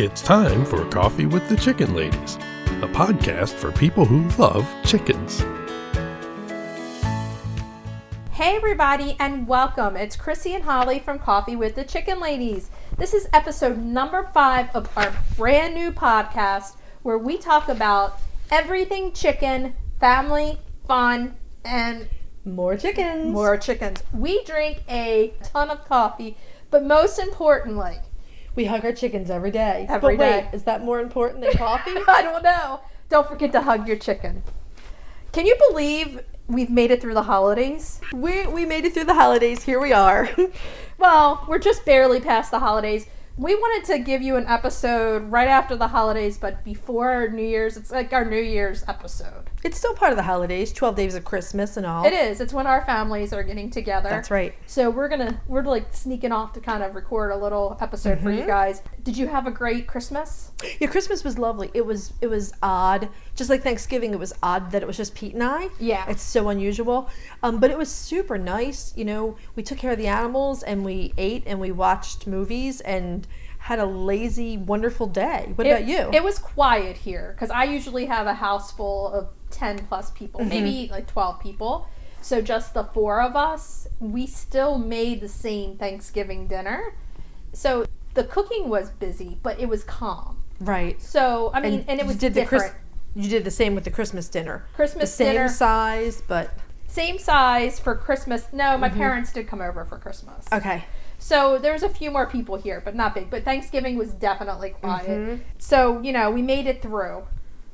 It's time for Coffee with the Chicken Ladies, a podcast for people who love chickens. Hey everybody and welcome. It's Chrisie&Holly from Coffee with the Chicken Ladies. This is episode number 5 of our brand new podcast where we talk about everything chicken, family, fun, and more chickens. More chickens. We drink a ton of coffee, but most importantly, we hug our chickens every day. Every day. Wait, is that more important than coffee? I don't know. Don't forget to hug your chicken. Can you believe we've made it through the holidays? We made it through the holidays. Here we are. Well, we're just barely past the holidays. We wanted to give you an episode right after the holidays, but before New Year's. It's like our New Year's episode. It's still part of the holidays, 12 days of Christmas and all. It is. It's when our families are getting together. That's right. So we're like sneaking off to kind of record a little episode for you guys. Did you have a great Christmas? Yeah, Christmas was lovely. It was odd. Just like Thanksgiving, it was odd that it was just Pete and I. Yeah. It's so unusual. But it was super nice. You know, we took care of the animals and we ate and we watched movies and had a lazy, wonderful day. What about you? It was quiet here because I usually have a house full of 10 plus people, maybe like 12 people. So just the 4 of us, we still made the same Thanksgiving dinner. So the cooking was busy, but it was calm. Right. So, I mean, and it was different. You did the same with the Christmas dinner. Christmas the same dinner. size, but... Same size for Christmas. No, my parents did come over for Christmas. Okay. So there's a few more people here, but not big. But Thanksgiving was definitely quiet. So, you know, we made it through.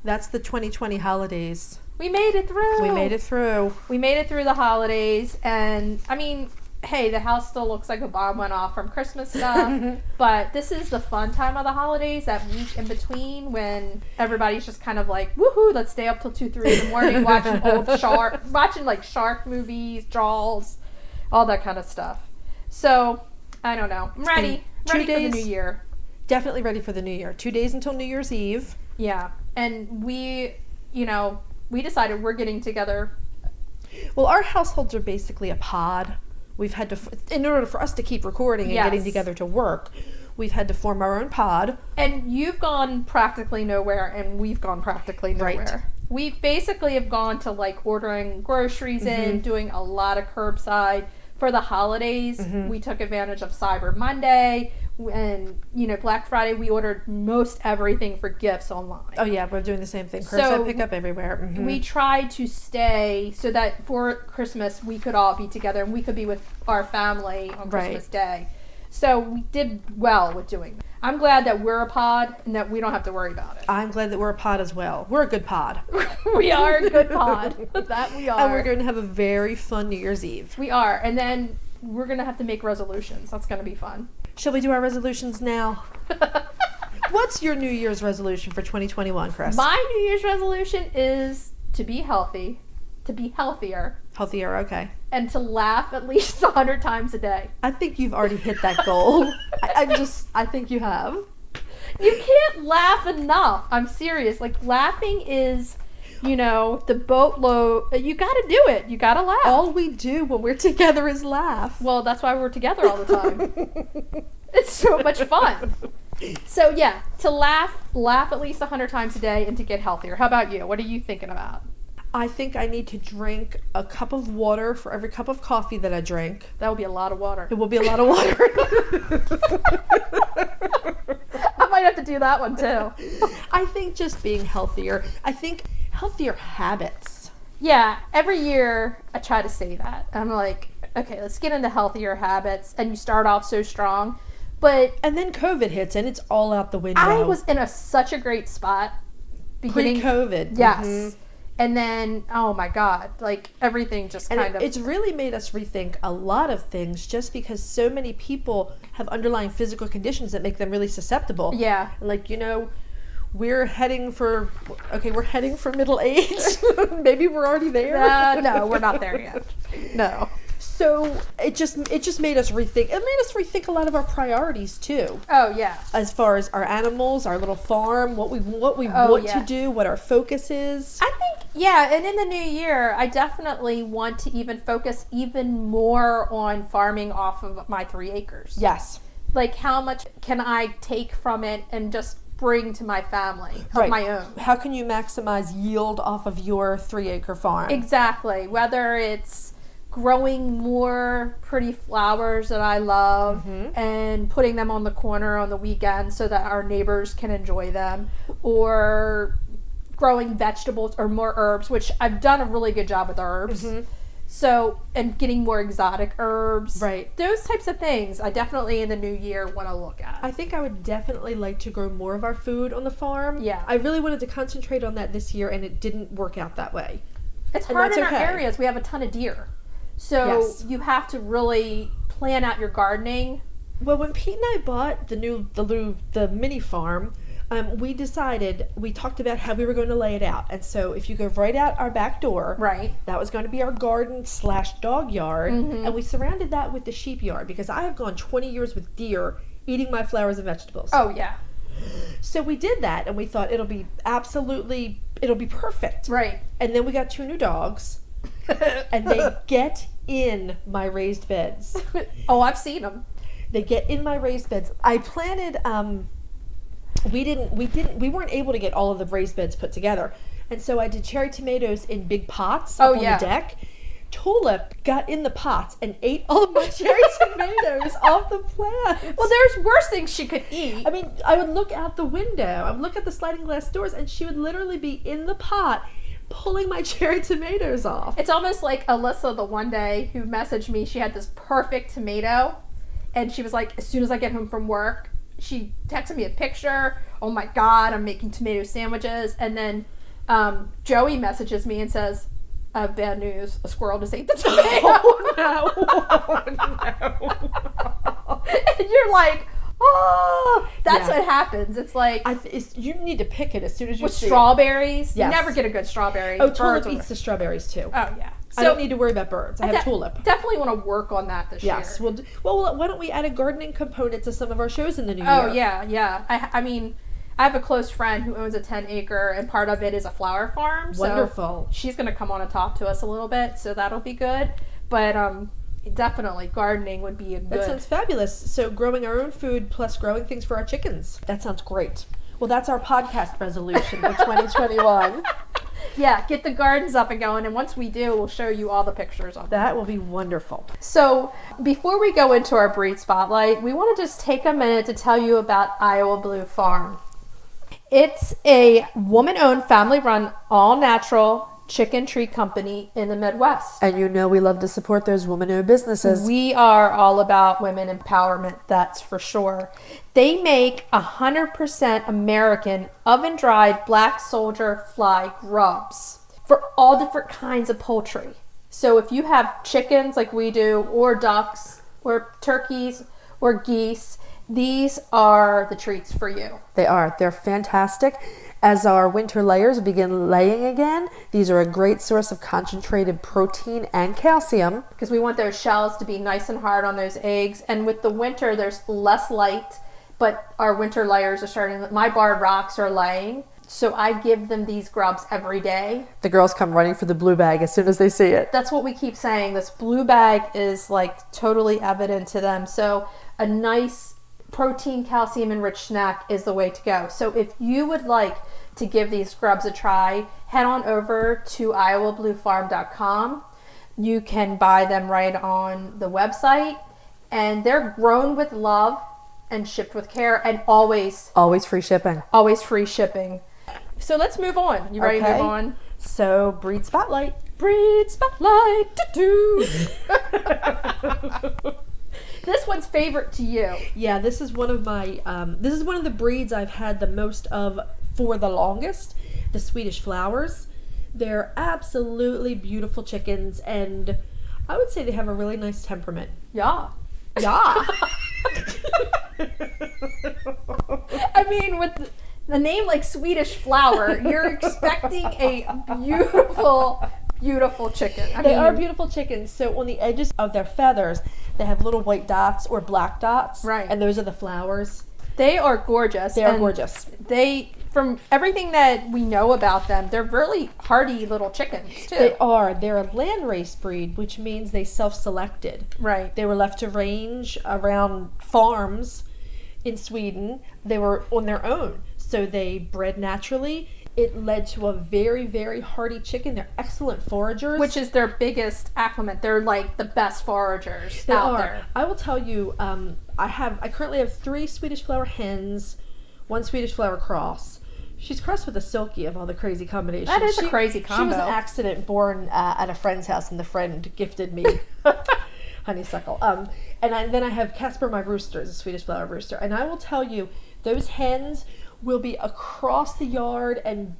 That's the 2020 holidays. We made it through. We made it through. We made it through the holidays. And, I mean, hey, the house still looks like a bomb went off from Christmas stuff. But this is the fun time of the holidays, that week in between when everybody's just kind of like, woohoo, let's stay up till 2, 3 in the morning watching watching like shark movies, Jaws, all that kind of stuff. So, I don't know. I'm ready. Ready for the new year. Definitely ready for the new year. 2 days until New Year's Eve. Yeah. And we decided we're getting together. Well, our households are basically a pod. We've had to, in order for us to keep recording and getting together to work, we've had to form our own pod. And you've gone practically nowhere, and we've gone practically nowhere. Right. We basically have gone to like ordering groceries in, doing a lot of curbside. For the holidays, we took advantage of Cyber Monday and, Black Friday. We ordered most everything for gifts online. Oh, yeah, we're doing the same thing. Curbside pickup everywhere. We tried to stay so that for Christmas we could all be together and we could be with our family on Christmas Day. So we did well with doing that. I'm glad that we're a pod and that we don't have to worry about it. I'm glad that we're a pod as well. We're a good pod. We are a good pod. That we are. And we're going to have a very fun New Year's Eve. We are. And then we're going to have to make resolutions. That's going to be fun. Shall we do our resolutions now? What's your New Year's resolution for 2021, Chris? My New Year's resolution is to be healthy, to be healthier. Healthier, okay. And to laugh at least 100 times a day. I think you've already hit that goal. I think you have. You can't laugh enough. I'm serious. Like, laughing is, the boatload. You got to do it. You got to laugh. All we do when we're together is laugh. Well, that's why we're together all the time. It's so much fun. So, yeah, to laugh at least 100 times a day and to get healthier. How about you? What are you thinking about? I think I need to drink a cup of water for every cup of coffee that I drink. That would be a lot of water. It will be a lot of water. I might have to do that one too. I think just being healthier. I think healthier habits. Yeah, every year I try to say that. I'm like, okay, let's get into healthier habits. And you start off so strong. And then COVID hits and it's all out the window. I was in such a great spot. Pre-COVID. Yes. And then, oh my God, like everything just It's really made us rethink a lot of things just because so many people have underlying physical conditions that make them really susceptible. Yeah. Like, we're heading for middle age. Maybe we're already there. No, we're not there yet. No. So it just made us rethink. It made us rethink a lot of our priorities too. Oh yeah. As far as our animals, our little farm, what we want to do, what our focus is. I think and in the new year, I definitely want to even focus even more on farming off of my 3 acres. Yes. Like how much can I take from it and just bring to my family of Right. my own. How can you maximize yield off of your 3-acre farm? Exactly. Whether it's growing more pretty flowers that I love and putting them on the corner on the weekend so that our neighbors can enjoy them, or growing vegetables or more herbs, which I've done a really good job with herbs. So, and getting more exotic herbs. Right. Those types of things I definitely in the new year want to look at. I think I would definitely like to grow more of our food on the farm. Yeah. I really wanted to concentrate on that this year, and it didn't work out that way. It's And hard that's in okay. our areas. We have a ton of deer. So Yes. you have to really plan out your gardening. Well, when Pete and I bought the mini farm, we talked about how we were going to lay it out. And so if you go right out our back door, Right. that was going to be our garden/dog yard. And we surrounded that with the sheep yard, because I have gone 20 years with deer eating my flowers and vegetables. Oh, yeah. So we did that, and we thought it'll be perfect. Right. And then we got 2 new dogs, and they get in my raised beds. Oh, I've seen them. They get in my raised beds. I planted, we weren't able to get all of the raised beds put together. And so I did cherry tomatoes in big pots up on the deck. Tulip got in the pots and ate all of my cherry tomatoes off the plants. Well, there's worse things she could eat. I mean, I would look out the window, I would look at the sliding glass doors, and she would literally be in the pot pulling my cherry tomatoes off. It's almost like Alyssa the one day who messaged me. She had this perfect tomato, and she was like, as soon as I get home from work, she texted me a picture. Oh my God, I'm making tomato sandwiches. And then Joey messages me and says, bad news, a squirrel just ate the tomato. Oh no. Oh, no. And you're like, oh, that's Yeah. what happens. It's like You need to pick it as soon as you with see strawberries. Yes. You never get a good strawberry. it. Oh, Birds Tulip will- eats the strawberries too. Oh, yeah. I don't need to worry about birds. I have Tulip. Definitely want to work on that this Yes. year. Well, why don't we add a gardening component to some of our shows in the new year? Oh, yeah. I mean, I have a close friend who owns a 10-acre, and part of it is a flower farm. Wonderful. So she's going to come on and talk to us a little bit, so that'll be good. But definitely gardening would be a good. That sounds fabulous. So growing our own food plus growing things for our chickens. That sounds great. Well, that's our podcast resolution for 2021. Yeah, get the gardens up and going, and once we do, we'll show you all the pictures of them. That will be wonderful. So before we go into our breed spotlight, we want to just take a minute to tell you about Iowa Blue Farm. It's a woman-owned, family-run, all-natural chicken treat company in the Midwest. And you know we love to support those woman-owned businesses. We are all about women empowerment, that's for sure. They make 100% American oven-dried black soldier fly grubs for all different kinds of poultry. So if you have chickens like we do, or ducks, or turkeys, or geese, these are the treats for you. They are. They're fantastic. As our winter layers begin laying again, these are a great source of concentrated protein and calcium. Because we want those shells to be nice and hard on those eggs. And with the winter, there's less light, but our winter layers are starting. My barred rocks are laying, so I give them these grubs every day. The girls come running for the blue bag as soon as they see it. That's what we keep saying. This blue bag is like totally evident to them. So a nice protein, calcium enriched snack is the way to go. So if you would like to give these grubs a try, head on over to iowabluefarm.com. You can buy them right on the website, and they're grown with love and shipped with care, and always Free shipping. always free shipping. So let's move on. You ready to Okay. move on? So, breed spotlight. Breed spotlight. This one's favorite to you. Yeah, this is one of my, this is one of the breeds I've had the most of for the longest, the Swedish Flowers. They're absolutely beautiful chickens, and I would say they have a really nice temperament. Yeah. Yeah. I mean, with the name like Swedish Flower, you're expecting a beautiful chicken. I They mean, are beautiful chickens. So on the edges of their feathers, they have little white dots or black dots. Right. And those are the flowers. They are gorgeous. They are and gorgeous. They, from everything that we know about them, they're really hardy little chickens too. They are. They're a landrace breed, which means they self-selected. Right. They were left to range around farms in Sweden. They were on their own. So so they bred naturally. It led to a very, very hardy chicken. They're excellent foragers. Which is their biggest acclimate. They're like the best foragers They out are. there. I will tell you, I currently have 3 Swedish flower hens, 1 Swedish flower cross. She's crossed with a silky of all the crazy combinations. That is a crazy combo. She was an accident born at a friend's house, and the friend gifted me honeysuckle. Then I have Casper, my rooster, is a Swedish flower rooster. And I will tell you, those hens will be across the yard and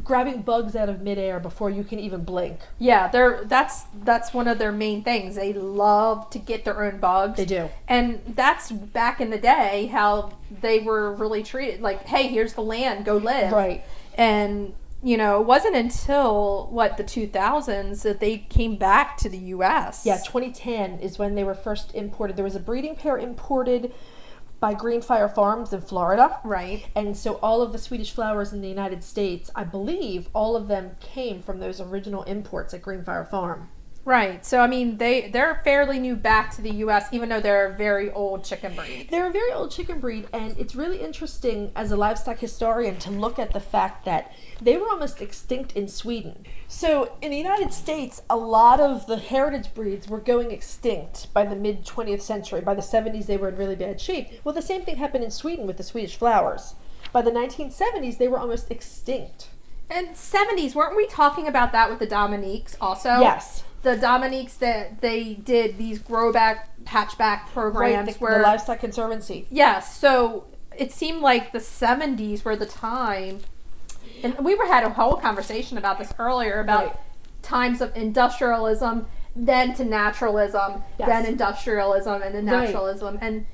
grabbing bugs out of midair before you can even blink. Yeah, that's one of their main things. They love to get their own bugs. They do. And that's back in the day how they were really treated. Like, hey, here's the land, go live. Right. And, you know, it wasn't until, the 2000s that they came back to the U.S. Yeah, 2010 is when they were first imported. There was a breeding pair imported by Greenfire Farms in Florida. Right. And so all of the Swedish flowers in the United States, I believe all of them came from those original imports at Greenfire Farm. Right. So, I mean, they're fairly new back to the U.S., even though they're a very old chicken breed. They're a very old chicken breed, and it's really interesting as a livestock historian to look at the fact that they were almost extinct in Sweden. So in the United States, a lot of the heritage breeds were going extinct by the mid-20th century. By the 70s, they were in really bad shape. Well, the same thing happened in Sweden with the Swedish flowers. By the 1970s, they were almost extinct. And 70s, weren't we talking about that with the Dominiques also? Yes. The Dominiques that they did these growback, hatchback programs Right, where... the Livestock Conservancy. Yes, so it seemed like the 70s were the time, and we had a whole conversation about this earlier, about times of industrialism, then to naturalism, then industrialism, and then naturalism, and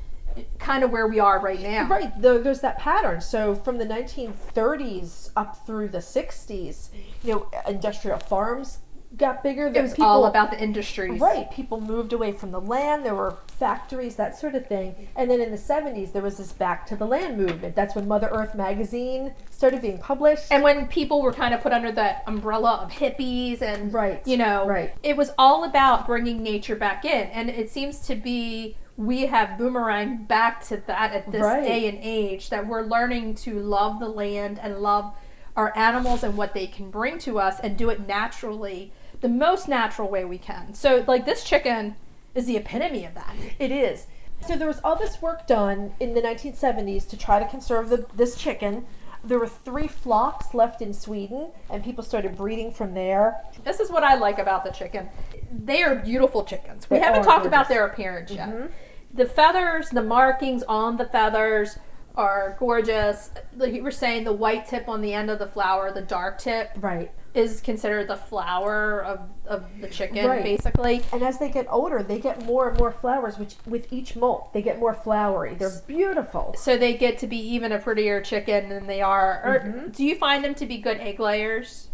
kind of where we are right now. Right, there's that pattern. So from the 1930s up through the 60s, industrial farms got bigger. It was all about the industries. Right, people moved away from the land, there were factories, that sort of thing. And then in the 70s, there was this back to the land movement. That's when Mother Earth magazine started being published. And when people were kind of put under that umbrella of hippies and, Right. it was all about bringing nature back in. And it seems to be, we have boomeranged back to that at this day and age, that we're learning to love the land and love our animals and what they can bring to us and do it naturally, the most natural way we can. So, this chicken is the epitome of that. It is. So there was all this work done in the 1970s to try to conserve this chicken. There were 3 flocks left in Sweden, and people started breeding from there. This is what I like about the chicken. They are beautiful chickens. We They haven't are talked gorgeous. about their appearance yet. The feathers, the markings on the feathers are gorgeous. Like you were saying, the white tip on the end of the flower, the dark tip, is considered the flower of the chicken, basically. And as they get older, they get more and more flowers, which with each molt, they get more flowery. They're beautiful. So they get to be even a prettier chicken than they are. Or do you find them to be good egg layers?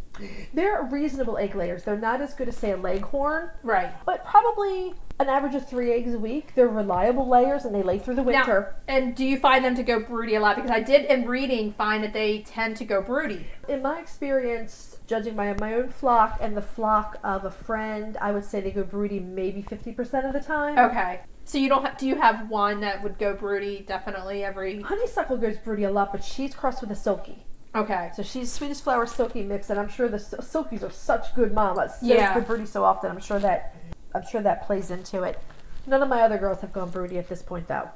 They're reasonable egg layers. They're not as good as, say, a leghorn. Right. But probably an average of 3 eggs a week. They're reliable layers, and they lay through the winter. Now, and do you find them to go broody a lot? Because I did, in reading, find that they tend to go broody. In my experience, judging by my own flock and the flock of a friend, I would say they go broody maybe 50% of the time. Okay. So you don't have, do you have one that would go broody definitely every... Honeysuckle goes broody a lot, but she's crossed with a silky. Okay. So she's Swedish flower silky mix, and I'm sure the silkies are such good mamas. So Yeah. they go broody so often. I'm sure that plays into it. None of my other girls have gone broody at this point, though.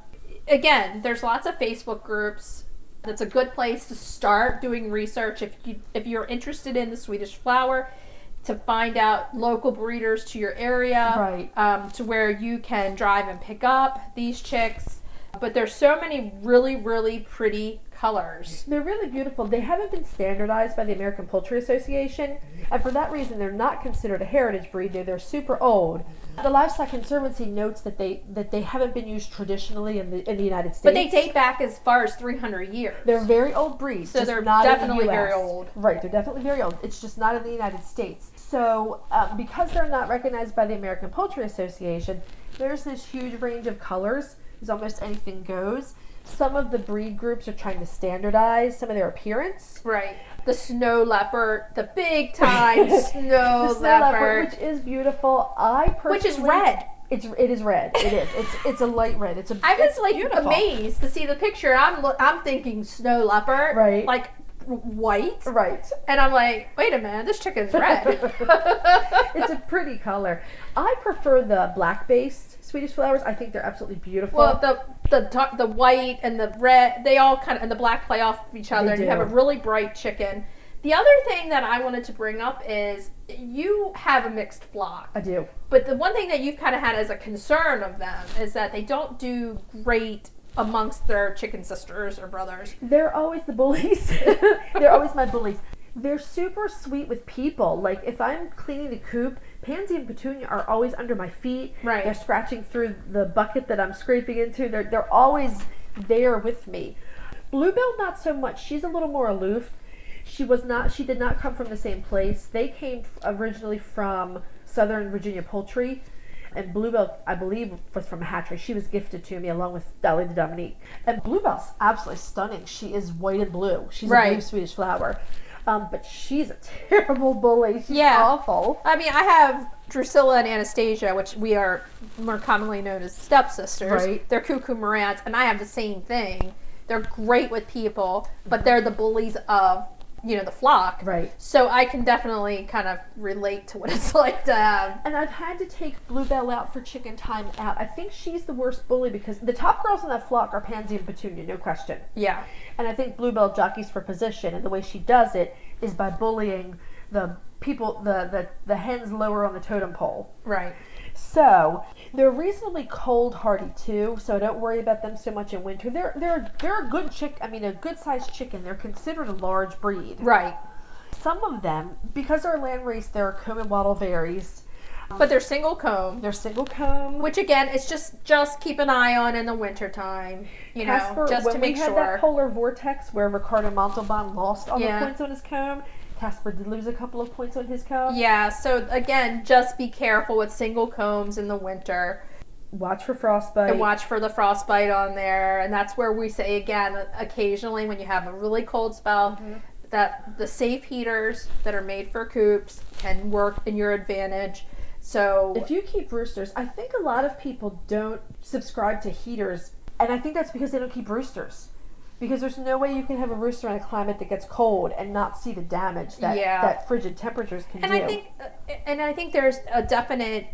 Again, there's lots of Facebook groups. That's a good place to start doing research if you're interested in the Swedish flower, to find out local breeders to your area, to where you can drive and pick up these chicks. But there's so many really, really pretty colors. They're really beautiful. They haven't been standardized by the American Poultry Association, and for that reason, they're not considered a heritage breed. They're super old. The Livestock Conservancy notes that they haven't been used traditionally in the United States. But they date back as far as 300 years. They're very old breeds. So just they're not definitely in the US. very old. Right, they're definitely very old. It's just not in the United States. So because they're not recognized by the American Poultry Association, there's this huge range of colors. There's almost anything goes. Some of the breed groups are trying to standardize some of their appearance. Right. The snow leopard, the big time snow The snow leopard. which is beautiful. I personally... Which is red. It is red. It is. It's a light red. I was like beautiful. amazed to see the picture. I'm thinking snow leopard, Right. like white, Right. and I'm like, wait a minute, this chicken's red. It's a pretty color. I prefer the black-based Swedish flowers. I think they're absolutely beautiful. Well, the white and the red, they all kind of, and the black play off of each other, They and you do. have a really bright chicken. The other thing that I wanted to bring up is you have a mixed flock. I do. But the one thing that you've kind of had as a concern of them is that they don't do great amongst their chicken sisters or brothers. They're always the bullies. They're always my bullies. They're super sweet with people. Like, if I'm cleaning the coop, Pansy and Petunia are always under my feet. Right. They're scratching through the bucket that I'm scraping into. They're always there with me. Bluebell, not so much. She's a little more aloof. She did not come from the same place. They came originally from Southern Virginia Poultry. And Bluebell, I believe, was from a hatchery. She was gifted to me along with Dolly the Dominique. And Bluebell's absolutely stunning. She is white and blue. She's a blue Swedish flower. But she's a terrible bully. She's awful. I mean, I have Drusilla and Anastasia, which we are more commonly known as stepsisters. Right. They're cuckoo Morants, and I have the same thing. They're great with people, but they're the bullies of, the flock. Right. So I can definitely kind of relate to what it's like to have. And I've had to take Bluebell out for chicken time out. I think she's the worst bully because the top girls in that flock are Pansy and Petunia, no question. Yeah. And I think Bluebell jockeys for position, and the way she does it is by bullying the people, the hens lower on the totem pole. Right. So they're reasonably cold hardy too, so I don't worry about them so much in winter. They're a good sized chicken. They're considered a large breed. Right. Some of them, because they're land race, their comb and wattle varies. But they're single comb. They're single comb. Which again, it's just keep an eye on in the wintertime, Casper, just to make when we had that polar vortex where Ricardo Montalban lost all the points on his comb, Casper did lose a couple of points on his comb. Yeah, so again, just be careful with single combs in the winter. Watch for frostbite. And watch for the frostbite on there. And that's where we say, again, occasionally when you have a really cold spell, that the safe heaters that are made for coops can work in your advantage. So if you keep roosters, I think a lot of people don't subscribe to heaters, and I think that's because they don't keep roosters. Because there's no way you can have a rooster in a climate that gets cold and not see the damage that frigid temperatures can do. I think there's a definite,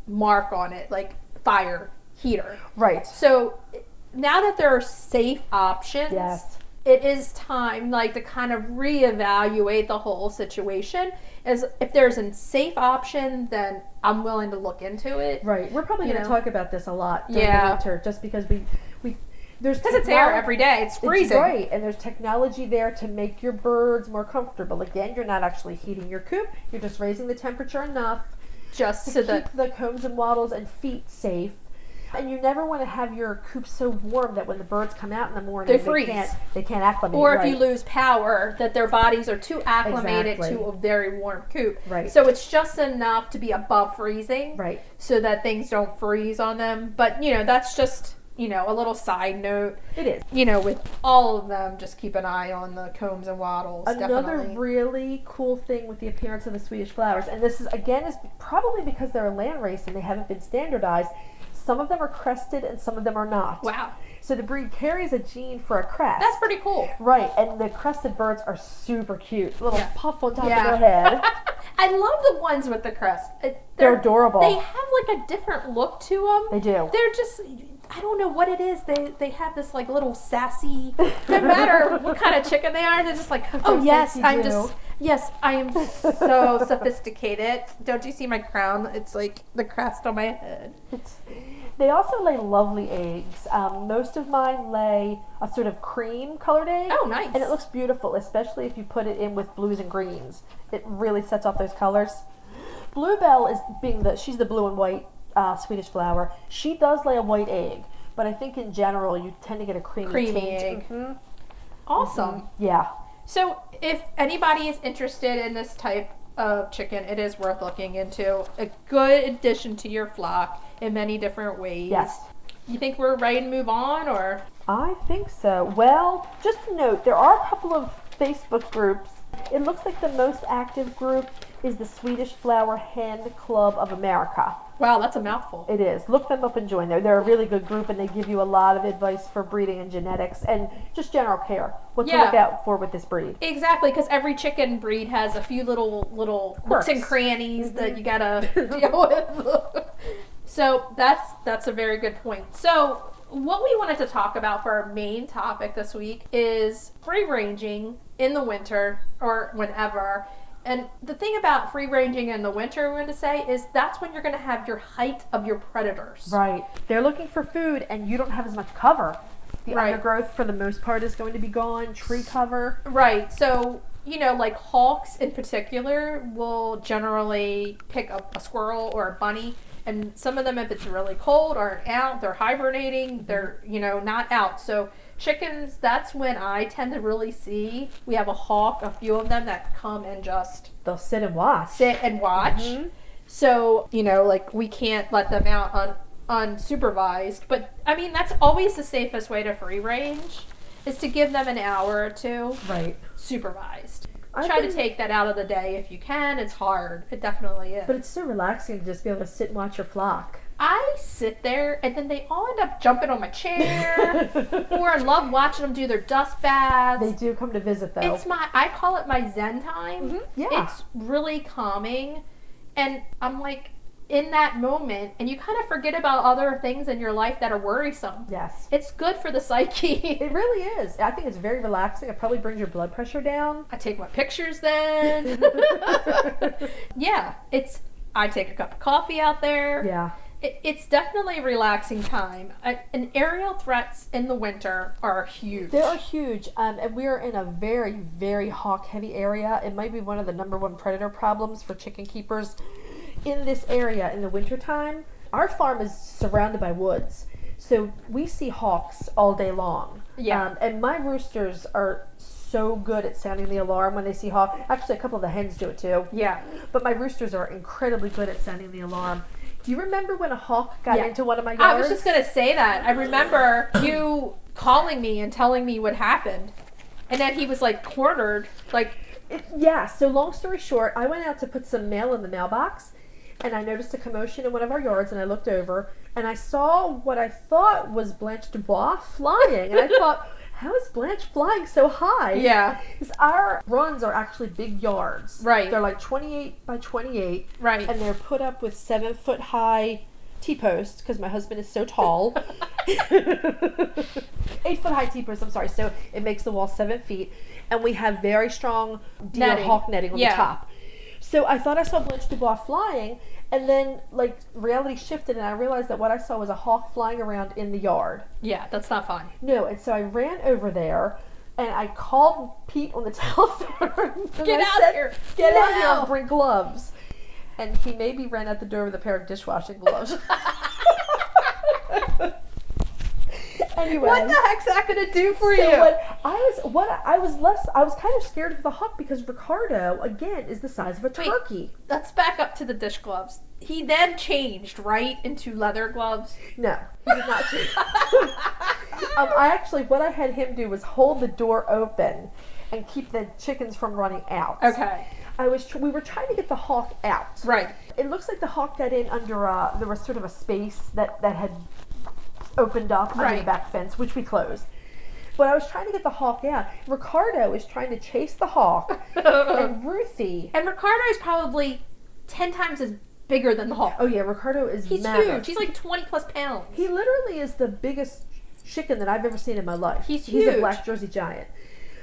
mark on it, like fire heater. Right. So now that there are safe options, yes, it is time to kind of reevaluate the whole situation. As if there's a safe option, then I'm willing to look into it. Right. We're probably going to talk about this a lot during the winter, just because because it's air every day. It's freezing. Right, and there's technology there to make your birds more comfortable. Again, you're not actually heating your coop. You're just raising the temperature enough just to keep the combs and wattles and feet safe. And you never want to have your coop so warm that when the birds come out in the morning, they freeze. They can't acclimate. Or if you lose power, that their bodies are too acclimated to a very warm coop. Right. So it's just enough to be above freezing. Right. So that things don't freeze on them. But, that's just, a little side note. It is. With all of them, just keep an eye on the combs and wattles. Another definitely. really cool thing with the appearance of the Swedish flowers, and this is probably because they're a land race and they haven't been standardized. Some of them are crested and some of them are not. Wow. So the breed carries a gene for a crest. That's pretty cool. Right, and the crested birds are super cute. Little puff on top of Yeah. their head. I love the ones with the crest. They're adorable. They have a different look to them. They do. They're just, I don't know what it is. They have this little sassy, no matter what kind of chicken they are, they're just like, oh yes, I am so sophisticated. Don't you see my crown? It's like the crest on my head. They also lay lovely eggs. Most of mine lay a sort of cream colored egg. Oh, nice. And it looks beautiful, especially if you put it in with blues and greens. It really sets off those colors. Bluebell she's the blue and white Swedish flower. She does lay a white egg, but I think in general you tend to get a creamy egg. Mm-hmm. Awesome. Mm-hmm. Yeah. So if anybody is interested in this type of chicken, it is worth looking into. A good addition to your flock in many different ways. Yes. You think we're ready to move on, or? I think so. Well, just a note, there are a couple of Facebook groups. It looks like the most active group is the Swedish Flower Hen Club of America. Wow, that's a mouthful. It is. Look them up and join. They're a really good group, and they give you a lot of advice for breeding and genetics and just general care. What to look out for with this breed. Exactly, because every chicken breed has a few little nooks and crannies that you gotta deal with. So that's a very good point. So what we wanted to talk about for our main topic this week is free ranging in the winter or whenever. And the thing about free ranging in the winter, we're going to say, is that's when you're going to have your height of your predators. Right. They're looking for food, and you don't have as much cover. The undergrowth, for the most part, is going to be gone. Tree cover. Right. So, like hawks in particular will generally pick up a squirrel or a bunny. And some of them, if it's really cold, aren't out. They're hibernating. They're, not out. So chickens, that's when I tend to really see. We have a hawk, a few of them that come and they'll sit and watch. Mm-hmm. So, we can't let them out unsupervised. But, I mean, that's always the safest way to free range is to give them an hour or two. Right. Supervised. Try to take that out of the day if you can. It's hard. It definitely is. But it's so relaxing to just be able to sit and watch your flock. I sit there and then they all end up jumping on my chair or I love watching them do their dust baths. They do come to visit though. I call it my Zen time. Mm-hmm. Yeah. It's really calming and I'm like in that moment and you kind of forget about other things in your life that are worrisome. Yes. It's good for the psyche. It really is. I think it's very relaxing. It probably brings your blood pressure down. I take my pictures then. Yeah. I take a cup of coffee out there. Yeah. It's definitely a relaxing time. And aerial threats in the winter are huge. They are huge. And we are in a very, very hawk-heavy area. It might be one of the number one predator problems for chicken keepers in this area in the wintertime. Our farm is surrounded by woods. So we see hawks all day long. Yeah. And my roosters are so good at sounding the alarm when they see hawk. Actually, a couple of the hens do it too. Yeah. But my roosters are incredibly good at sounding the alarm. Do you remember when a hawk got into one of my yards? I was just going to say that. I remember you calling me and telling me what happened. And then he was like cornered. So long story short, I went out to put some mail in the mailbox and I noticed a commotion in one of our yards and I looked over and I saw what I thought was Blanche Dubois flying. And I thought, how is Blanche flying so high? Yeah. Because our runs are actually big yards. Right. They're like 28 by 28. Right. And they're put up with 7-foot high T-posts because my husband is so tall. 8-foot high T-posts, I'm sorry. So it makes the wall 7 feet. And we have very strong deer hawk netting on the top. So I thought I saw Blanche Dubois flying, and then reality shifted, and I realized that what I saw was a hawk flying around in the yard. Yeah, that's not fun. No, and so I ran over there, and I called Pete on the telephone. Get out here! Get out here and bring gloves. And he maybe ran out the door with a pair of dishwashing gloves. Anyway, what the heck's that going to do for you? I was kind of scared of the hawk because Ricardo again is the size of a turkey. Let's back up to the dish gloves. He then changed right into leather gloves. No, he did not change. What I had him do was hold the door open and keep the chickens from running out. Okay. We were trying to get the hawk out. Right. It looks like the hawk got in under there was sort of a space that had opened up under the back fence, which we closed. But I was trying to get the hawk out. Ricardo is trying to chase the hawk, and Ruthie. And Ricardo is probably 10 times as bigger than the hawk. Oh yeah, Ricardo is He's massive. huge. He's like 20 plus pounds. He literally is the biggest chicken that I've ever seen in my life. He's huge. He's a black Jersey giant.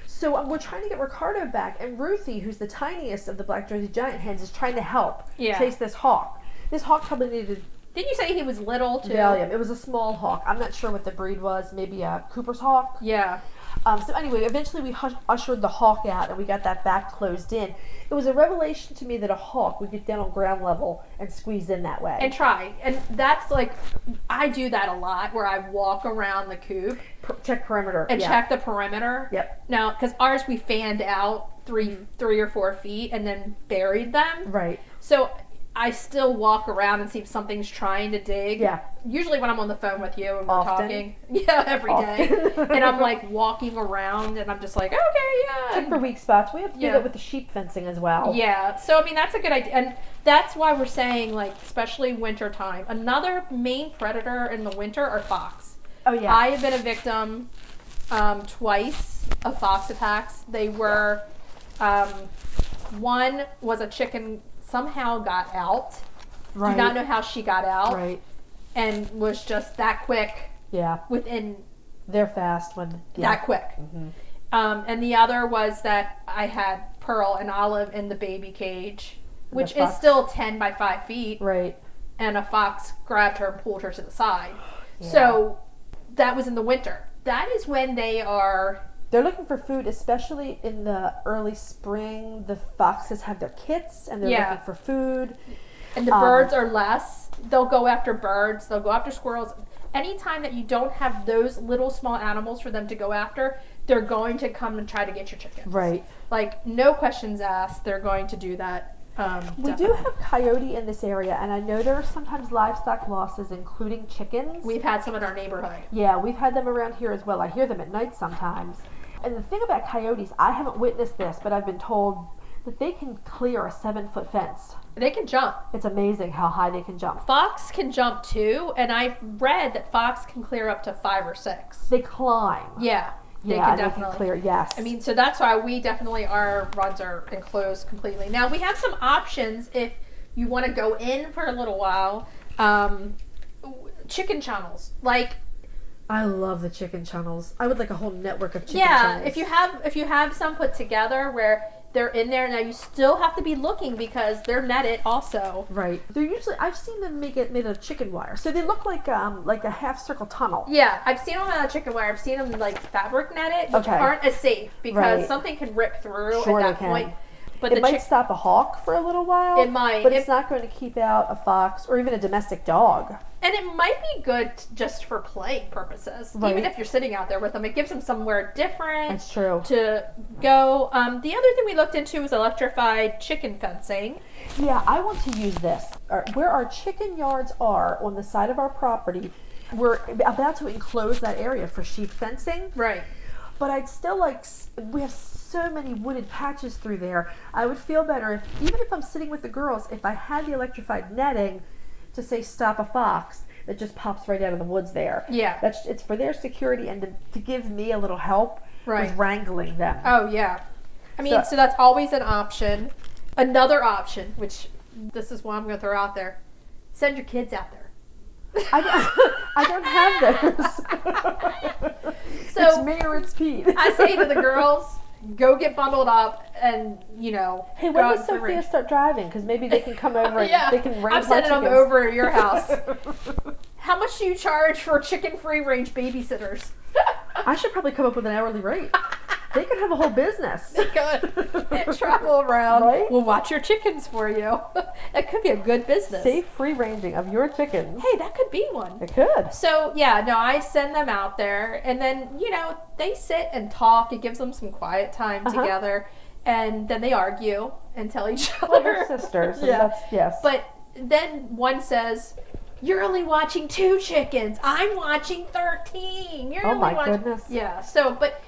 So we're trying to get Ricardo back, and Ruthie, who's the tiniest of the black Jersey giant hens, is trying to help chase this hawk. This hawk probably needed... Didn't you say he was little too? Valium. It was a small hawk. I'm not sure what the breed was. Maybe a Cooper's hawk. Yeah. So anyway, eventually we ushered the hawk out and we got that back closed in. It was a revelation to me that a hawk would get down on ground level and squeeze in that way. And try. And that's I do that a lot where I walk around the coop. Check perimeter. And check the perimeter. Yep. Now, because ours we fanned out three or 4 feet and then buried them. Right. So I still walk around and see if something's trying to dig. Yeah. Usually when I'm on the phone with you and we're Often. talking. Yeah, every day. And I'm like walking around and I'm just like, okay, yeah. Check for weak spots. We have to do that with the sheep fencing as well. Yeah. So, I mean, that's a good idea. And that's why we're saying, like, especially winter time. Another main predator in the winter are fox. Oh, yeah. I have been a victim twice of fox attacks. They were, one was a chicken somehow got out. Right. Do not know how she got out. Right. And was just that quick. Yeah. Within. They're fast when. Yeah. That quick. Mm-hmm. And the other was that I had Pearl and Olive in the baby cage, which is still 10 by 5 feet. Right. And a fox grabbed her and pulled her to the side. Yeah. So that was in the winter. That is when they are... They're looking for food, especially in the early spring. The foxes have their kits, and they're looking for food. And the birds are less. They'll go after birds. They'll go after squirrels. Anytime that you don't have those little small animals for them to go after, they're going to come and try to get your chickens. Right. Like, no questions asked. They're going to do that. We do have coyote in this area, and I know there are sometimes livestock losses, including chickens. We've had some in our neighborhood. Yeah, we've had them around here as well. I hear them at night sometimes. And the thing about coyotes, I haven't witnessed this, but I've been told that they can clear a 7-foot fence. They can jump. It's amazing how high they can jump. Fox can jump too, and I've read that fox can clear up to 5 or 6. They climb. Yeah. They Yeah, can definitely they can clear, yes. I mean, so that's why we definitely, our runs are enclosed completely. Now, we have some options if you want to go in for a little while. Chicken channels. Like, I love the chicken channels. I would like a whole network of chicken yeah, channels. if you have some put together where they're in there, now you still have to be looking because they're netted also. Right. They're usually, I've seen them make it made of chicken wire. So they look like a half circle tunnel. Yeah, I've seen them on a chicken wire. I've seen them like fabric netted, which aren't as safe because something can rip through at that point. But it might stop a hawk for a little while. It might. But it's not going to keep out a fox or even a domestic dog. And it might be good just for playing purposes. Right. Even if you're sitting out there with them, it gives them somewhere different. That's true. To go. The other thing we looked into was electrified chicken fencing. Yeah, I want to use this. Where our chicken yards are on the side of our property, we're about to enclose that area for sheep fencing. Right. But I'd still like, we have so many wooded patches through there. I would feel better if, even if I'm sitting with the girls, if I had the electrified netting to say stop a fox that just pops right out of the woods there. Yeah. It's for their security and to give me a little help with wrangling them. Oh, yeah. I mean, so that's always an option. Another option, which this is what I'm going to throw out there, send your kids out there. I don't have those. So it's me or it's Pete. I say to the girls, go get bundled up and, Hey, when does Sophia start driving? Because maybe they can come over and they can range. I'm sending them over to your house. How much do you charge for chicken free range babysitters? I should probably come up with an hourly rate. They could have a whole business. They could travel around. Right? We'll watch your chickens for you. That could be a good business. Safe free ranging of your chickens. Hey, that could be one. It could. So, yeah, no, I send them out there and then, they sit and talk. It gives them some quiet time together. And then they argue and tell each other. Well, they're sisters. Yeah. Yes. But then one says, you're only watching 2 chickens. I'm watching 13. You're only watching... goodness. Yeah. So, but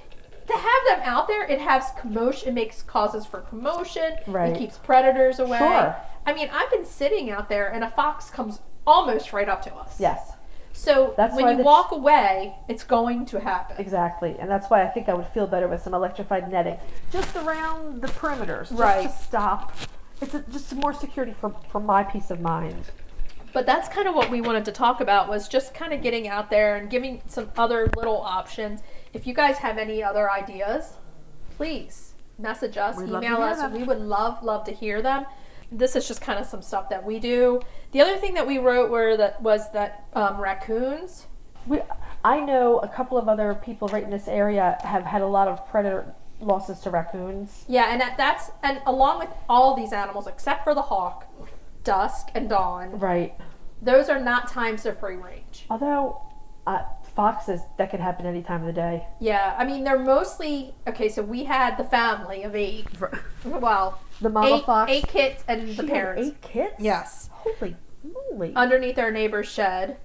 to have them out there, it has commotion. It makes causes for commotion. Right. It keeps predators away. Sure. I mean, I've been sitting out there and a fox comes almost right up to us. Yes. So when you walk away, it's going to happen. Exactly. And that's why I think I would feel better with some electrified netting. Just around the perimeters. Right. Just to stop. It's just more security for my peace of mind. But that's kind of what we wanted to talk about, was just kind of getting out there and giving some other little options. If you guys have any other ideas, please message us, email us. We would love to hear them. This is just kind of some stuff that we do. The other thing that we wrote was that raccoons. I know a couple of other people right in this area have had a lot of predator losses to raccoons. Yeah, and along with all these animals, except for the hawk, dusk and dawn. Right. Those are not times of free range. Although foxes, that could happen any time of the day. Yeah, I mean, they're mostly... Okay, so we had the family of 8. Well, The mama fox. 8 kits and the She had parents. 8 kits? Yes. Holy moly. Underneath our neighbor's shed.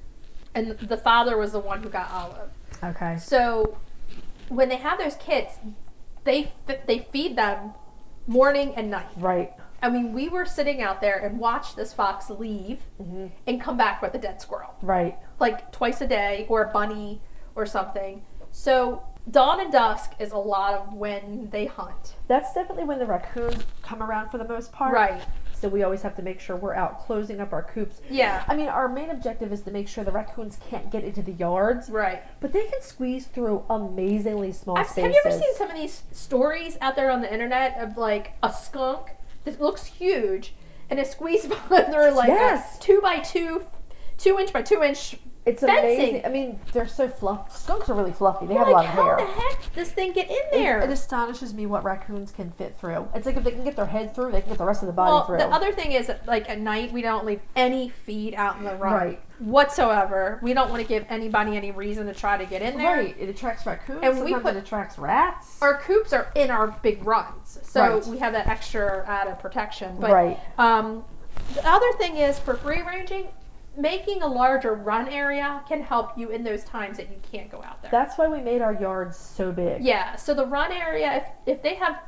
And the father was the one who got Olive. Okay. So when they have those kits, they feed them morning and night. Right. I mean, we were sitting out there and watched this fox leave and come back with a dead squirrel. Right. Like twice a day, or a bunny or something. So dawn and dusk is a lot of when they hunt. That's definitely when the raccoons come around for the most part. Right. So we always have to make sure we're out closing up our coops. Yeah. I mean, our main objective is to make sure the raccoons can't get into the yards. Right. But they can squeeze through amazingly small spaces. Have you ever seen some of these stories out there on the internet of like a skunk that looks huge and it squeezed through like a 2x2, 2-inch by 2-inch It's fencing. amazing. I mean, they're so fluffy. Skunks are really fluffy. They You're have a lot like, of hair. how the heck did this thing get in there? It astonishes me what raccoons can fit through. It's like if they can get their head through, they can get the rest of the body through. The other thing is that, like, at night we don't leave any feed out in the run Right. whatsoever. We don't want to give anybody any reason to try to get in there. Right. It attracts raccoons. And Sometimes it attracts rats. Our coops are in our big runs, so Right. we have that extra added protection. But Right. The other thing is, for free ranging, making a larger run area can help you in those times that you can't go out there. That's why we made our yards so big. Yeah, so the run area, if they have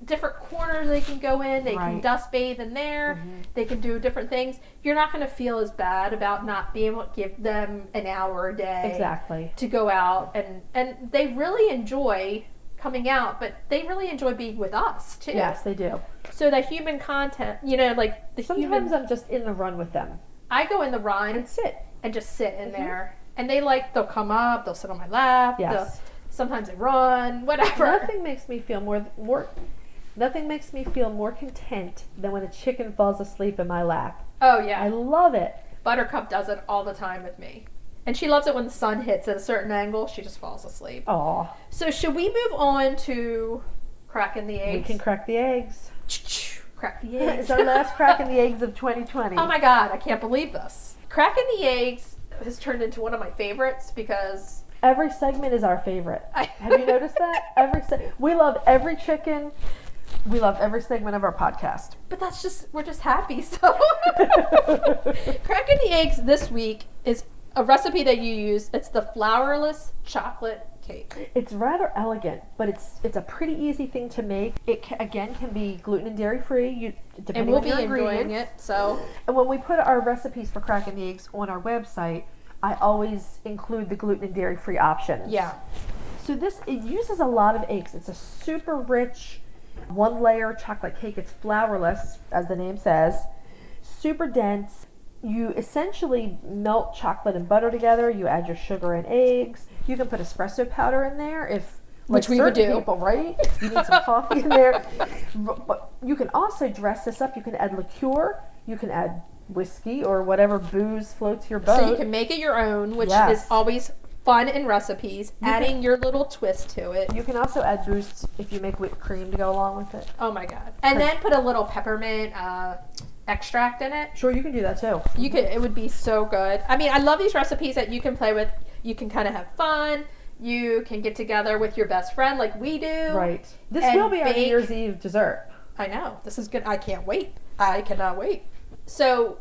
different corners they can go in, they can Right. dust bathe in there, they can do different things, you're not going to feel as bad about not being able to give them an hour a day Exactly. to go out. And they really enjoy coming out, but they really enjoy being with us too. Yes, they do. So that human content, you know, like the Sometimes human, I'm just in the run with them. I go in the run And sit. and just sit in there, and they'll come up, they'll sit on my lap, Yes. sometimes they run, whatever. Nothing makes me feel Nothing makes me feel more content than when a chicken falls asleep in my lap. Oh yeah. I love it. Buttercup does it all the time with me. And she loves it when the sun hits at a certain angle, she just falls asleep. Aw. So should we move on to cracking the eggs? We can crack the eggs. Crack the eggs. It's our last crack in the eggs of 2020. Oh my god, I can't believe this. Cracking the eggs has turned into one of my favorites because Every segment is our favorite. Have you noticed that? We love every chicken. We love every segment of our podcast. But we're just happy. So cracking the eggs this week is a recipe that you use. It's the Flourless chocolate cake. It's rather elegant, but it's a pretty easy thing to make. It can be gluten and dairy free. And Depending we'll on be your enjoying ingredients. it. So And when we put our recipes for cracking the eggs on our website, I always include the gluten and dairy free options. yeah. So it uses a lot of eggs. It's a super rich 1-layer chocolate cake. It's flourless, as the name says. Super dense. You essentially melt chocolate and butter together. You add your sugar and eggs. You can put espresso powder in there Which we would certain do. people, right? You need some coffee in there. But you can also dress this up. You can add liqueur. You can add whiskey or whatever booze floats your boat. So you can make it your own, which Yes. is always fun in recipes, adding your little twist to it. You can also add boost if you make whipped cream to go along with it. Oh my god. And then put a little peppermint extract in it. Sure, you can do that too. It would be so good. I mean, I love these recipes that you can play with. You can kind of have fun. You can get together with your best friend like we do. Right. This And will be our New bake. Year's Eve dessert. I know. This is good. I can't wait. I cannot wait. So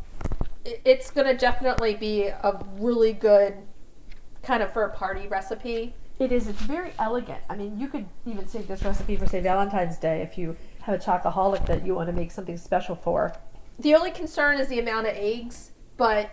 it's going to definitely be a really good kind of for a party recipe. It is. It's very elegant. I mean, you could even save this recipe for, say, Valentine's Day if you have a chocoholic that you want to make something special for. The only concern is the amount of eggs, but...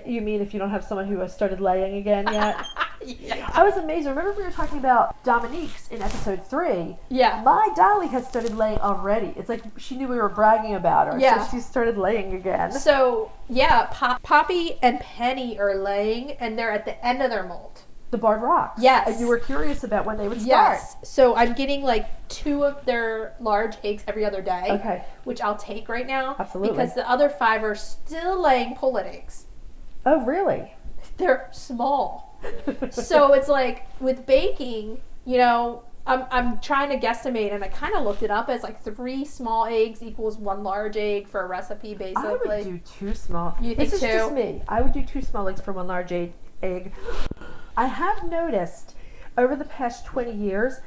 You mean if you don't have someone who has started laying again yet? Yeah. I was amazed. Remember we were talking about Dominique's in episode 3? Yeah. My Dolly has started laying already. It's like she knew we were bragging about her. Yeah. So she started laying again. So, yeah, Poppy and Penny are laying, and they're at the end of their molt. The barred rocks. Yes. And you were curious about when they would start. Yes. So I'm getting like 2 of their large eggs every other day. Okay. Which I'll take right now. Absolutely. Because the other 5 are still laying pullet eggs. Oh, really? They're small. So it's like with baking, you know, I'm trying to guesstimate, and I kind of looked it up as like 3 small eggs equals 1 large egg for a recipe, basically. I would do 2 small. You think this two? is just me. I would do 2 small eggs for 1 large egg. I have noticed over the past 20 years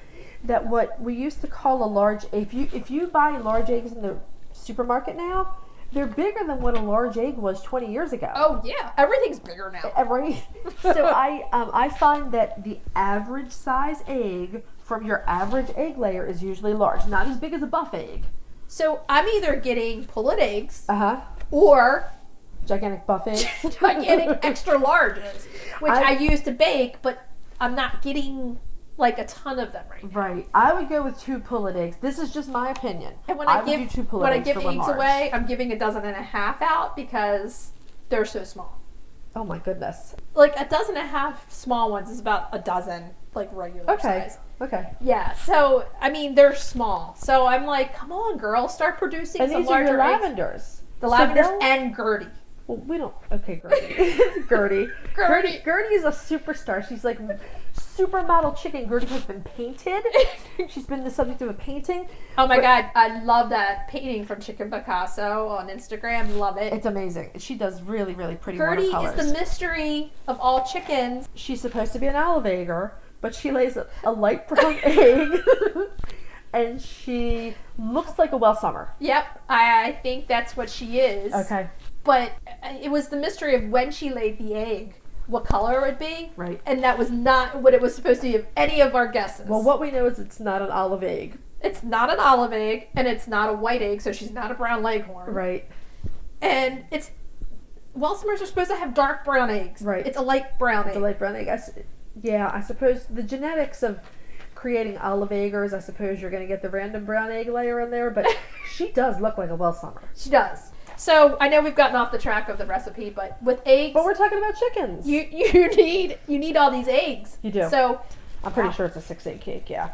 that what we used to call a large, if you buy large eggs in the supermarket now, they're bigger than what a large egg was 20 years ago. Oh yeah, everything's bigger now. Right? So I find that the average size egg from your average egg layer is usually large, not as big as a buff egg. So I'm either getting pullet eggs Uh-huh. or Gigantic buff eggs. gigantic extra larges, which I use to bake, but I'm not getting like a ton of them right now. Right. I would go with 2 pullet eggs. This is just my opinion. And when I I would do 2 pullet when I eggs give for one eggs large. away, I'm giving 1.5 dozen out because they're so small. Oh my goodness. Like 1.5 dozen small ones is about 1 dozen like regular size. Okay. Yeah. So I mean they're small. So I'm like, come on, girl, start producing And some these are your larger eggs. lavenders. The lavenders they'll- and Gertie. Well, we don't. Okay, Gertie. Gertie is a superstar. She's like supermodel chicken. Gertie has been painted. She's been the subject of a painting. Oh my God, I love that painting from Chicken Picasso on Instagram. Love it. It's amazing. She does really, really pretty Gertie watercolors. is the mystery of all chickens. She's supposed to be an olive egger, but she lays a light brown egg, and she looks like a well summer. Yep, I think that's what she is. Okay. But it was the mystery of when she laid the egg, what color it would be. Right. And that was not what it was supposed to be of any of our guesses. Well, what we know is it's not an olive egg. It's not an olive egg, and it's not a white egg, so she's not a brown leghorn. Right. And it's... Welsumers are supposed to have dark brown eggs. Right. It's a light brown egg. It's a light brown egg. I suppose the genetics of creating olive eggers, I suppose you're going to get the random brown egg layer in there, but she does look like a well summer. She does. So I know we've gotten off the track of the recipe, but with eggs, But we're talking about chickens. you need all these eggs. You do. So I'm pretty sure it's a 6-egg cake, yeah.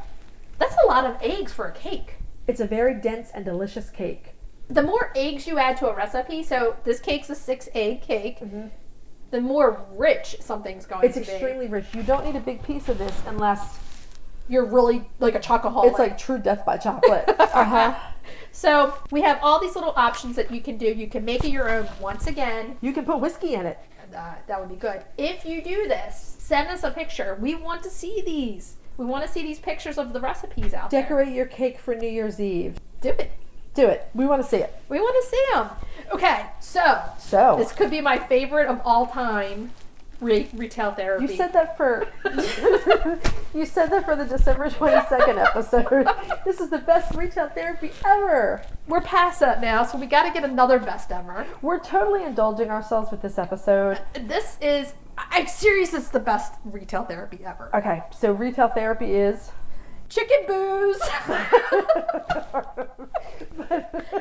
that's a lot of eggs for a cake. It's a very dense and delicious cake. The more eggs you add to a recipe, so this cake's a 6-egg cake, the more rich something's going It's to be. extremely rich. You don't need a big piece of this unless You're really like a chocoholic. it's like true death by chocolate. Uh-huh. So we have all these little options that you can do. You can make it your own once again. You can put whiskey in it. That would be good. If you do this, send us a picture. We want to see these. We want to see these pictures of the recipes out Decorate your cake for New Year's Eve. there. Do it. Do it. We want to see it. We want to see them. Okay, so this could be my favorite of all time. Retail therapy. You said that for you said that for the December 22nd episode. This is the best retail therapy ever. We're past that now, so we got to get another best ever. We're totally indulging ourselves with this episode. This is, I'm serious, it's the best retail therapy ever. Okay, so retail therapy is Chicken booze.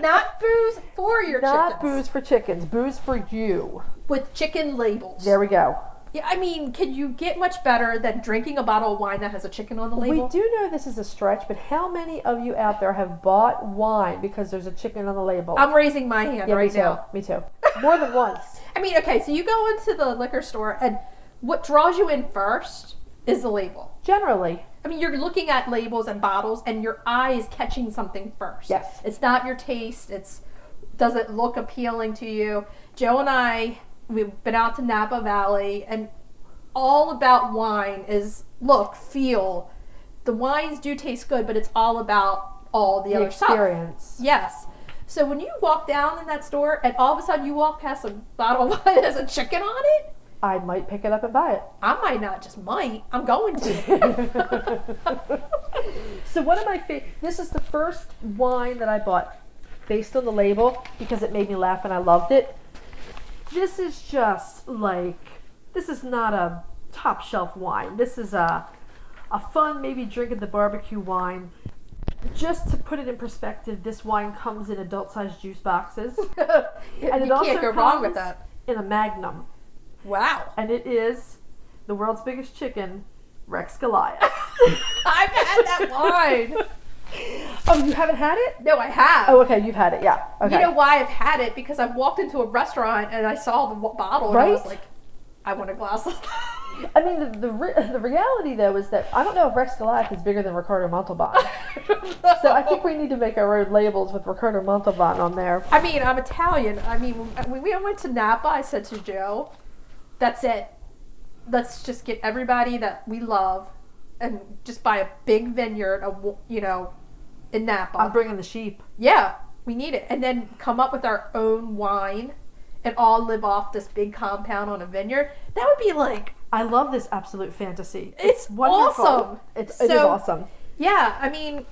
Not booze for your not chickens. booze for chickens, booze for you. With chicken labels. There we go. Yeah, I mean, can you get much better than drinking a bottle of wine that has a chicken on the label? We do know this is a stretch, but how many of you out there have bought wine because there's a chicken on the label? I'm raising my hand yeah, right me too. now. Me too. More than once. I mean, okay, so you go into the liquor store, and what draws you in first is the label. Generally. I mean, you're looking at labels and bottles, and your eye is catching something first. Yes. It's not your taste. Does it look appealing to you? Joe and I, we've been out to Napa Valley, and all about wine is look, feel. The wines do taste good, but it's all about all the other experience. stuff. Yes. So when you walk down in that store, and all of a sudden you walk past a bottle of wine that has a chicken on it, I might pick it up and buy it. I might not just might. I'm going to. So one of my this is the first wine that I bought based on the label because it made me laugh and I loved it. This is just like, this is not a top shelf wine. This is a fun, maybe drink at the barbecue wine. Just to put it in perspective, this wine comes in adult-sized juice boxes. And it you also can't go wrong comes with that. in a Magnum. Wow. And it is the world's biggest chicken, Rex Goliath. I've had that wine. Oh, you haven't had it? No, I have. Oh, okay, you've had it, yeah. Okay. You know why I've had it? Because I walked into a restaurant and I saw the bottle and I was Right? like, I want a glass of that. I mean, the reality, though, is that I don't know if Rex Goliath is bigger than Ricardo Montalban. So I think we need to make our own labels with Ricardo Montalban on there. I mean, I'm Italian. I mean, when we went to Napa, I said to Joe, that's it. Let's just get everybody that we love and just buy a big vineyard, in Napa. I'm bringing the sheep. Yeah. We need it. And then come up with our own wine and all live off this big compound on a vineyard. That would be like... I love this absolute fantasy. It's wonderful. awesome. It is awesome. Yeah, I mean,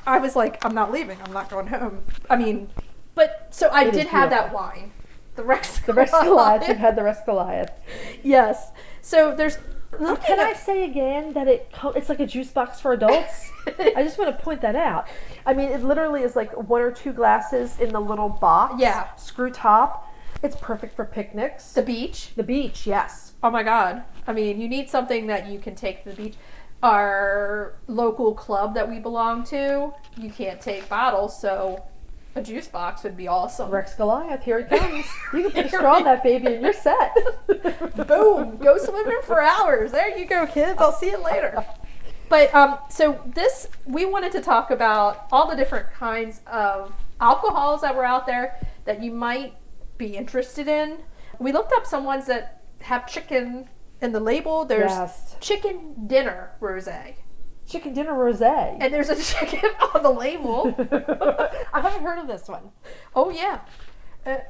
I was like, I'm not leaving. I'm not going home. I mean, but so I did have that wine. The Rex Goliath. You've had the Rex Goliath. Yes. So there's... Can I say again that it's like a juice box for adults? I just want to point that out. I mean, it literally is like 1 or 2 glasses in the little box. Yeah. Screw top. It's perfect for picnics. The beach. The beach, yes. Oh my God. I mean, you need something that you can take to the beach. Our local club that we belong to, you can't take bottles, so a juice box would be awesome. Rex Goliath, here it comes. You can put a straw in that baby and you're set. Boom. Go swimming for hours. There you go, kids. I'll see you later. But so we wanted to talk about all the different kinds of alcohols that were out there that you might be interested in. We looked up some ones that have chicken in the label. There's chicken dinner rosé. Chicken dinner rosé. And there's a chicken on the label. I haven't heard of this one. Oh yeah.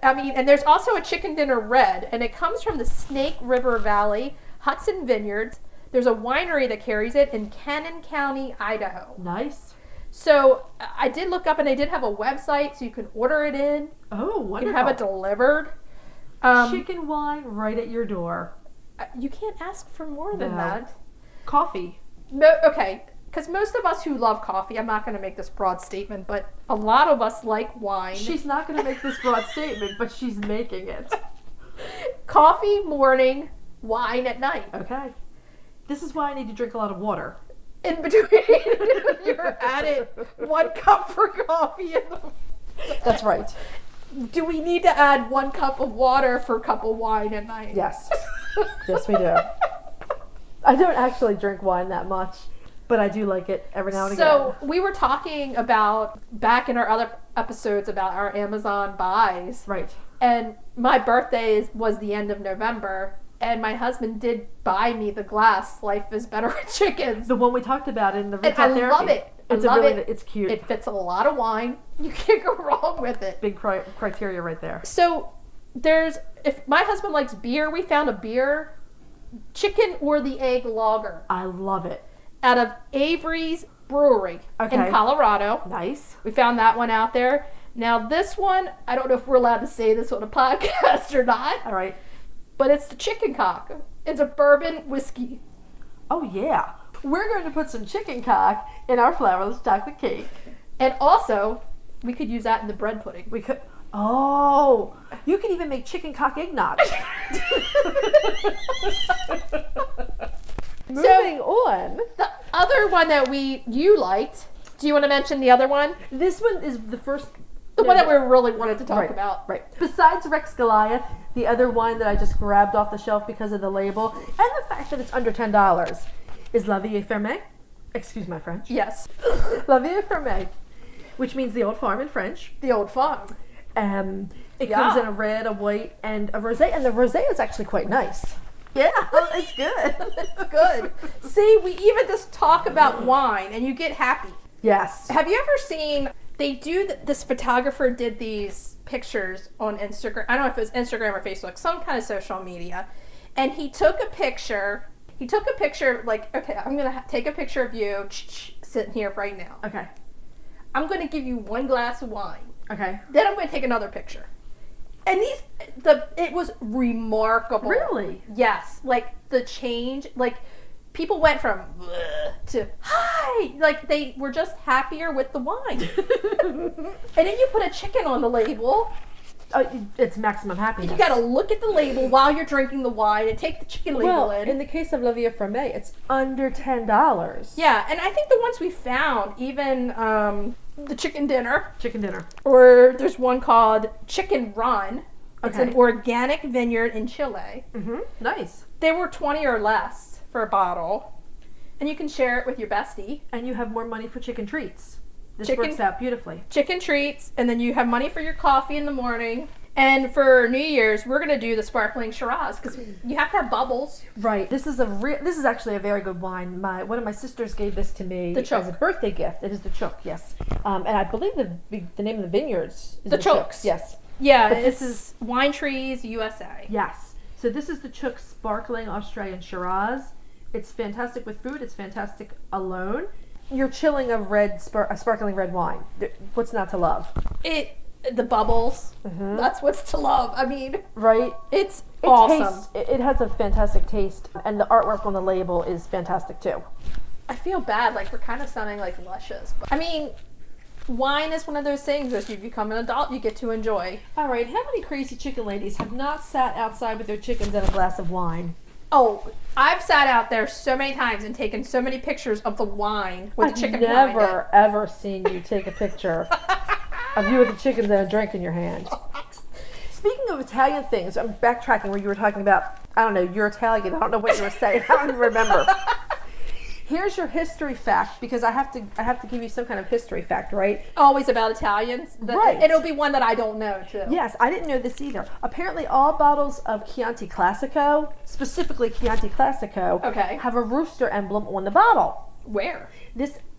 I mean, and there's also a chicken dinner red, and it comes from the Snake River Valley, Hudson Vineyards. There's a winery that carries it in Cannon County, Idaho. Nice. So I did look up, and they did have a website, so you can order it in. Oh, wonderful. You can have it delivered. Chicken wine right at your door. You can't ask for more than that. Coffee. Okay, because most of us who love coffee, I'm not going to make this broad statement, but a lot of us like wine. She's not going to make this broad statement, but she's making it. Coffee morning, wine at night. Okay. This is why I need to drink a lot of water. In between, you're at it. 1 cup for coffee. That's right. Do we need to add 1 cup of water for a cup of wine at night? Yes. Yes, we do. I don't actually drink wine that much, but I do like it every now and again. So we were talking about, back in our other episodes, about our Amazon buys. Right. And my birthday was the end of November, and my husband did buy me the glass Life is Better with Chickens. The one we talked about in the retail therapy. I love it. It's it's cute. It fits a lot of wine. You can't go wrong with it. Big criteria right there. So if my husband likes beer, we found a beer, chicken or the egg lager. I love it. Out of Avery's Brewery in Colorado. Nice. We found that one out there. Now this one, I don't know if we're allowed to say this on a podcast or not. All right. But it's the chicken cock. It's a bourbon whiskey. Oh yeah. We're going to put some chicken cock in our flourless chocolate cake. And also, we could use that in the bread pudding. We could. Oh, you could even make chicken cock eggnog. Moving on. The other one that you liked. Do you want to mention the other one? This one is the first. The one that we really wanted to talk about. Right. Besides Rex Goliath, the other wine that I just grabbed off the shelf because of the label and the fact that it's under $10 is Viellie Ferme. Excuse my French. Yes. Viellie Ferme, which means the old farm in French. The old farm. It comes in a red, a white, and a rosé, and the rosé is actually quite nice. Yeah, it's good. It's good. See, we even just talk about wine, and you get happy. Yes. Have you ever seen? They do. This photographer did these pictures on Instagram. I don't know if it was Instagram or Facebook, some kind of social media, and he took a picture. Like, okay, I'm gonna take a picture of you sitting here right now. Okay. I'm gonna give you 1 glass of wine. Okay. Then I'm gonna take another picture. And it was remarkable. Really? Yes. Like the change, like people went from to hi, like they were just happier with the wine. And then you put a chicken on the label. It's maximum happiness. You gotta look at the label while you're drinking the wine and take the chicken label in. In the case of Viellie Ferme, it's under $10. Yeah, and I think the ones we found, even the chicken dinner. Chicken dinner. Or there's one called Chicken Run. It's Okay. an organic vineyard in Chile. Mm-hmm. Nice. They were 20 or less for a bottle. And you can share it with your bestie. And you have more money for chicken treats. This Chicken- works out beautifully. Chicken treats, and then you have money for your coffee in the morning. And for New Year's, we're gonna do the sparkling Shiraz because you have to have bubbles. Right. This is actually a very good wine. One of my sisters gave this to me The Chook. as a birthday gift. It is the Chook, yes. And I believe the name of the vineyards is The Chook. Chooks. Yes. Yeah, But this is Wine Trees USA. Yes. So this is the Chook Sparkling Australian Shiraz. It's fantastic with food. It's fantastic alone. You're chilling a sparkling red wine. What's not to love? The bubbles. That's what's to love. I mean, Right? it's awesome. It has a fantastic taste, and the artwork on the label is fantastic too. I feel bad, like we're kind of sounding like luscious. But, I mean, wine is one of those things as you become an adult you get to enjoy. All right, how many crazy chicken ladies have not sat outside with their chickens and a glass of wine? Oh, I've sat out there so many times and taken so many pictures of the wine with the chicken I've behind never, ever seen you take a picture of you with the chickens and a drink in your hand. Speaking of Italian things, I'm backtracking where you were talking about, I don't know, you're Italian. I don't know what you were saying. I don't even remember. Here's your history fact, because I have to give you some kind of history fact, right? Always about Italians. Right. It'll be one that I don't know, too. Yes, I didn't know this either. Apparently all bottles of Chianti Classico, specifically Chianti Classico, Okay. have a rooster emblem on the bottle. Where?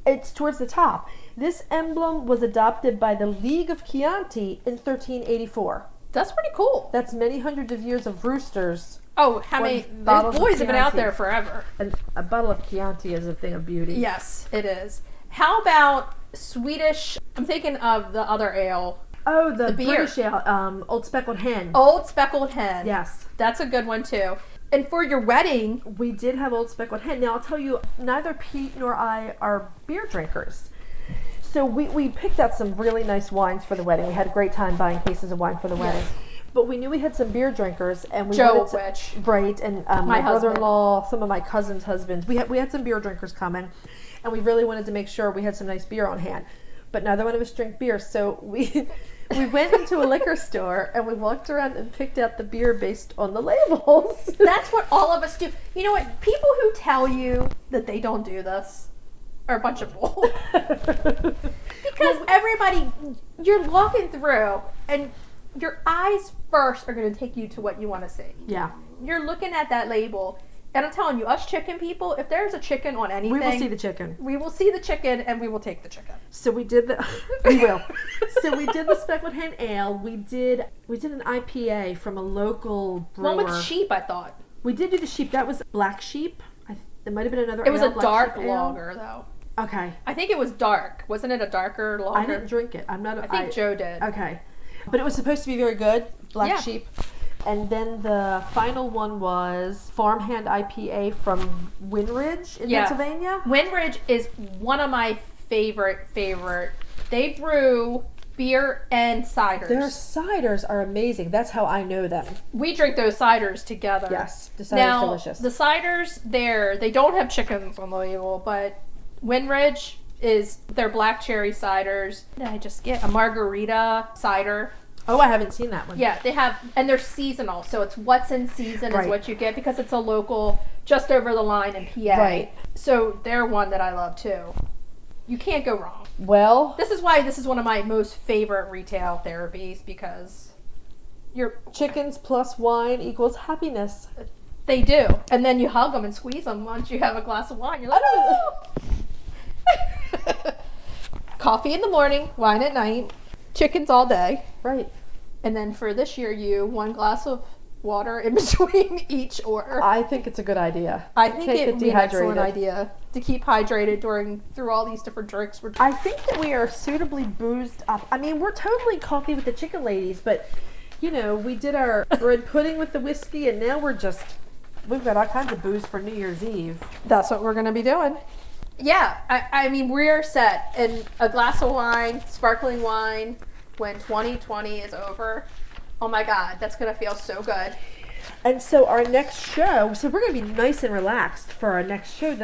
It's towards the top. This emblem was adopted by the League of Chianti in 1384. That's pretty cool. That's many hundreds of years of roosters. Oh, how many? bottles Those of boys have been out Chianti. there forever. And a bottle of Chianti is a thing of beauty. Yes, it is. How about Swedish? I'm thinking of the other ale. Oh, the beer. British ale, Old Speckled Hen. Old Speckled Hen. Yes. That's a good one, too. And for your wedding, We did have Old Speckled Hen. Now, I'll tell you, neither Pete nor I are beer drinkers. So we picked out some really nice wines for the wedding. We had a great time buying cases of wine for the wedding. But we knew we had some beer drinkers, and we Joe, wanted to, which right, and my husband. brother-in-law, some of my cousins' husbands. We had some beer drinkers coming, and we really wanted to make sure we had some nice beer on hand. But neither one of us drink beer, so we went into a liquor store and we walked around and picked out the beer based on the labels. that's what all of us do. You know what? People who tell you that they don't do this are a bunch of bull. Because everybody, you're walking through, and your eyes first are going to take you to what you want to see. Yeah. You're looking at that label, and I'm telling you, us chicken people, if there's a chicken on anything, We will see the chicken. We will see the chicken, and we will take the chicken. So we did we will. So we did the Speckled Hen Ale. We did an IPA from a local brewer. One with sheep, I thought. We did do the sheep. That was Black Sheep. It might have been another It was ale, a Black dark Sheep ale. lager, though. Okay. I think it was dark. Wasn't it a darker lager? I didn't drink it. I'm not I think Joe did. Okay. But it was supposed to be very good. Black Yeah. Sheep. And then the final one was Farmhand IPA from Winridge in Pennsylvania. Winridge is one of my favorite. They brew beer and ciders. Their ciders are amazing. That's how I know them. We drink those ciders together. Yes, the cider's now, delicious. The ciders there, they don't have chickens on the label, but Winridge is their black cherry ciders. Did I just get a margarita cider? Oh, I haven't seen that one. Yeah, they have, and they're seasonal, so it's what's in season Right. is what you get because it's a local, just over the line in PA. Right. So they're one that I love too. You can't go wrong. Well, This is why this is one of my most favorite retail therapies because chickens plus wine equals happiness. they do. And then you hug them and squeeze them once you have a glass of wine. You're like, oh! Coffee in the morning, wine at night, chickens all day. Right. And then for this year, one glass of water in between each order. I think it's a good idea. I think Can't it get would be an excellent dehydrated. idea to keep hydrated through all these different drinks. I think that we are suitably boozed up. I mean, we're totally coffee with the chicken ladies, but, you know, we did our bread pudding with the whiskey, and now we've got all kinds of booze for New Year's Eve. That's what we're going to be doing. Yeah, I mean, we're set. And a glass of wine, sparkling wine, when 2020 is over. Oh my God, that's going to feel so good. And so our next show, we're going to be nice and relaxed for our next show.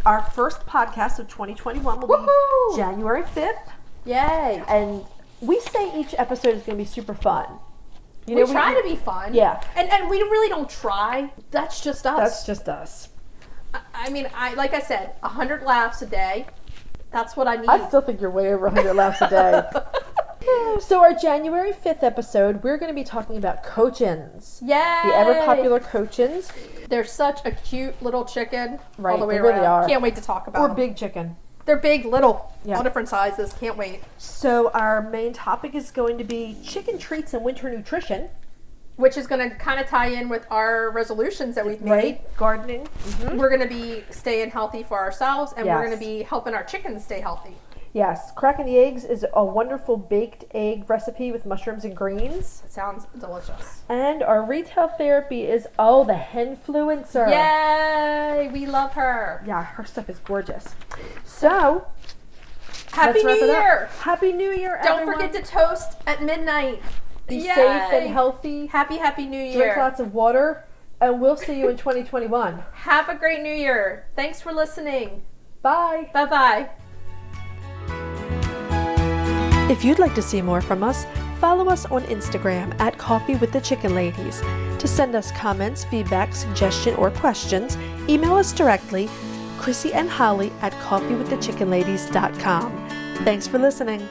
Our first podcast of 2021 will Woohoo! be January 5th. Yay. And we say each episode is going to be super fun. You We know, try to be fun. Yeah. And we really don't try. That's just us. That's just us. I mean, like I said, 100 laughs a day. That's what I need. I still think you're way over 100 laughs a day. So our January 5th episode, we're going to be talking about cochins. Yay! The ever popular cochins. They're such a cute little chicken. Right, all the way they really around. are. Can't wait to talk about Or them. big chicken. They're big, little, Yeah. all different sizes. Can't wait. So our main topic is going to be chicken treats and winter nutrition. Which is going to kind of tie in with our resolutions that we've made. Right? Gardening. We're going to be staying healthy for ourselves, and we're Yes. going to be helping our chickens stay healthy. Yes. Cracking the eggs is a wonderful baked egg recipe with mushrooms and greens. It sounds delicious. And our retail therapy is, the Henfluencer. Yay! We love her. Yeah, her stuff is gorgeous. So, Happy let's wrap New it up. Year! Happy New Year, Don't everyone. forget to toast at midnight. Be Yay! safe and healthy. Happy New Drink Year. lots of water. And we'll see you in 2021. Have a great New Year. Thanks for listening. Bye. Bye-bye. If you'd like to see more from us, follow us on Instagram at Coffee with the Chicken Ladies. To send us comments, feedback, suggestion, or questions, email us directly, Chrisie&Holly at coffeewiththechickenladies.com. Thanks for listening.